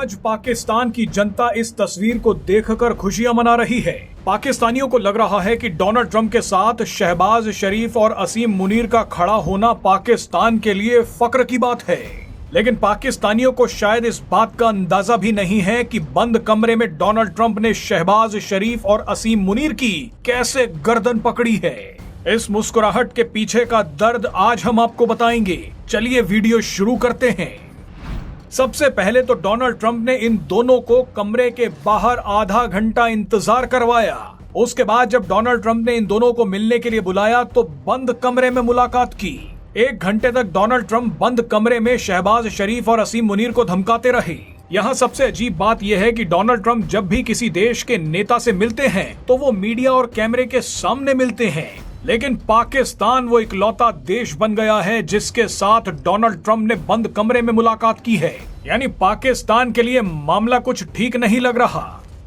आज पाकिस्तान की जनता इस तस्वीर को देखकर खुशियां मना रही है। पाकिस्तानियों को लग रहा है कि डोनाल्ड ट्रंप के साथ शहबाज शरीफ और असीम मुनीर का खड़ा होना पाकिस्तान के लिए फक्र की बात है। लेकिन पाकिस्तानियों को शायद इस बात का अंदाजा भी नहीं है कि बंद कमरे में डोनाल्ड ट्रंप ने शहबाज शरीफ और असीम मुनीर की कैसे गर्दन पकड़ी है। इस मुस्कुराहट के पीछे का दर्द आज हम आपको बताएंगे। चलिए वीडियो शुरू करते हैं। सबसे पहले तो डोनाल्ड ट्रंप ने इन दोनों को कमरे के बाहर आधा घंटा इंतजार करवाया। उसके बाद जब डोनाल्ड ट्रंप ने इन दोनों को मिलने के लिए बुलाया तो बंद कमरे में मुलाकात की। 1 घंटे तक डोनाल्ड ट्रंप बंद कमरे में शहबाज शरीफ और असीम मुनीर को धमकाते रहे। यहाँ सबसे अजीब बात यह है कि डोनाल्ड ट्रंप जब भी किसी देश के नेता से मिलते हैं तो वो मीडिया और कैमरे के सामने मिलते हैं, लेकिन पाकिस्तान वो इकलौता देश बन गया है जिसके साथ डोनाल्ड ट्रंप ने बंद कमरे में मुलाकात की है। यानी पाकिस्तान के लिए मामला कुछ ठीक नहीं लग रहा।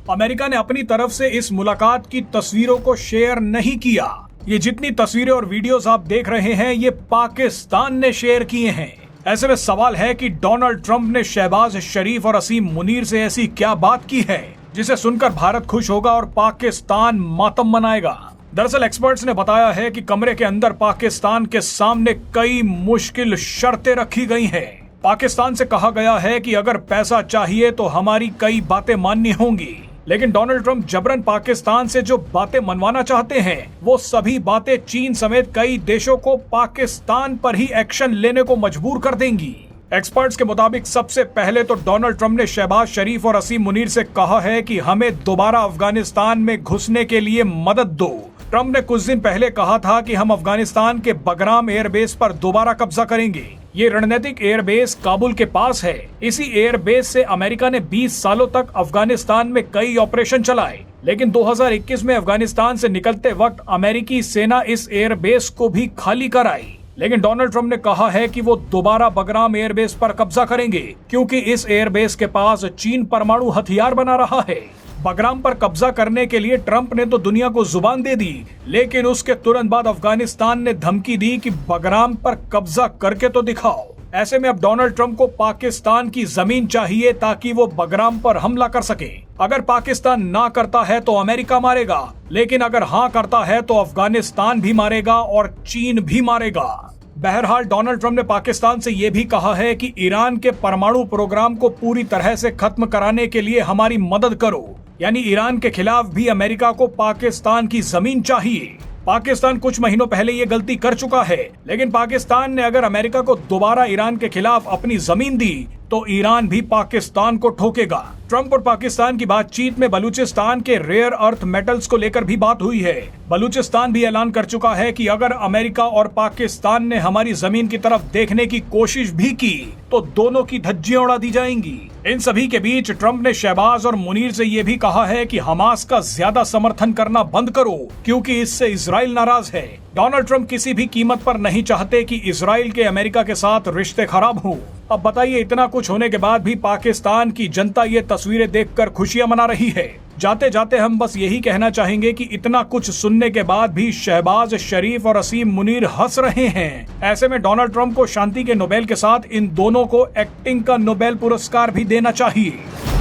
अमेरिका ने अपनी तरफ से इस मुलाकात की तस्वीरों को शेयर नहीं किया। ये जितनी तस्वीरें और वीडियोस आप देख रहे हैं ये पाकिस्तान ने शेयर किए हैं। ऐसे में सवाल है कि डोनाल्ड ट्रंप ने शहबाज शरीफ और असीम मुनीर से ऐसी क्या बात की है जिसे सुनकर भारत खुश होगा और पाकिस्तान मातम मनाएगा। दरअसल एक्सपर्ट्स ने बताया है कि कमरे के अंदर पाकिस्तान के सामने कई मुश्किल शर्तें रखी गई हैं। पाकिस्तान से कहा गया है कि अगर पैसा चाहिए तो हमारी कई बातें माननी होंगी, लेकिन डोनाल्ड ट्रंप जबरन पाकिस्तान से जो बातें मनवाना चाहते हैं वो सभी बातें चीन समेत कई देशों को पाकिस्तान पर ही एक्शन लेने को मजबूर कर देंगी। एक्सपर्ट्स के मुताबिक सबसे पहले तो डोनाल्ड ट्रंप ने शहबाज शरीफ और असीम मुनीर से कहा है कि हमें दोबारा अफगानिस्तान में घुसने के लिए मदद दो। ट्रंप ने कुछ दिन पहले कहा था कि हम अफगानिस्तान के बगराम एयरबेस पर दोबारा कब्जा करेंगे। ये रणनीतिक एयरबेस काबुल के पास है। इसी एयरबेस से अमेरिका ने 20 सालों तक अफगानिस्तान में कई ऑपरेशन चलाए, लेकिन 2021 में अफगानिस्तान से निकलते वक्त अमेरिकी सेना इस एयरबेस को भी खाली कराई। लेकिन डोनाल्ड ट्रंप ने कहा है कि वो दोबारा बगराम एयरबेस पर कब्जा करेंगे क्योंकि इस एयरबेस के पास चीन परमाणु हथियार बना रहा है। बगराम पर कब्जा करने के लिए ट्रंप ने तो दुनिया को जुबान दे दी, लेकिन उसके तुरंत बाद अफगानिस्तान ने धमकी दी कि बगराम पर कब्जा करके तो दिखाओ। ऐसे में अब डोनाल्ड ट्रंप को पाकिस्तान की जमीन चाहिए ताकि वो बगराम पर हमला कर सके। अगर पाकिस्तान ना करता है तो अमेरिका मारेगा, लेकिन अगर हाँ करता है तो अफगानिस्तान भी मारेगा और चीन भी मारेगा। बहरहाल डोनाल्ड ट्रंप ने पाकिस्तान से ये भी कहा है कि ईरान के परमाणु प्रोग्राम को पूरी तरह से खत्म कराने के लिए हमारी मदद करो। यानी ईरान के खिलाफ भी अमेरिका को पाकिस्तान की जमीन चाहिए। पाकिस्तान कुछ महीनों पहले ये गलती कर चुका है, लेकिन पाकिस्तान ने अगर अमेरिका को दोबारा ईरान के खिलाफ अपनी जमीन दी तो ईरान भी पाकिस्तान को ठोकेगा। ट्रंप और पाकिस्तान की बातचीत में बलूचिस्तान के रेयर अर्थ मेटल्स को लेकर भी बात हुई है। बलूचिस्तान भी ऐलान कर चुका है कि अगर अमेरिका और पाकिस्तान ने हमारी जमीन की तरफ देखने की कोशिश भी की तो दोनों की धज्जियां उड़ा दी जाएंगी। इन सभी के बीच ट्रंप ने शहबाज और मुनीर से ये भी कहा है कि हमास का ज्यादा समर्थन करना बंद करो क्योंकि इससे इजराइल नाराज है। डोनाल्ड ट्रंप किसी भी कीमत पर नहीं चाहते कि इजराइल के अमेरिका के साथ रिश्ते खराब हों। अब बताइए, इतना कुछ होने के बाद भी पाकिस्तान की जनता ये तस्वीरें देखकर खुशियां मना रही है। जाते जाते हम बस यही कहना चाहेंगे कि इतना कुछ सुनने के बाद भी शहबाज शरीफ और असीम मुनीर हंस रहे हैं। ऐसे में डोनाल्ड ट्रंप को शांति के नोबेल के साथ इन दोनों को एक्टिंग का नोबेल पुरस्कार भी देना चाहिए।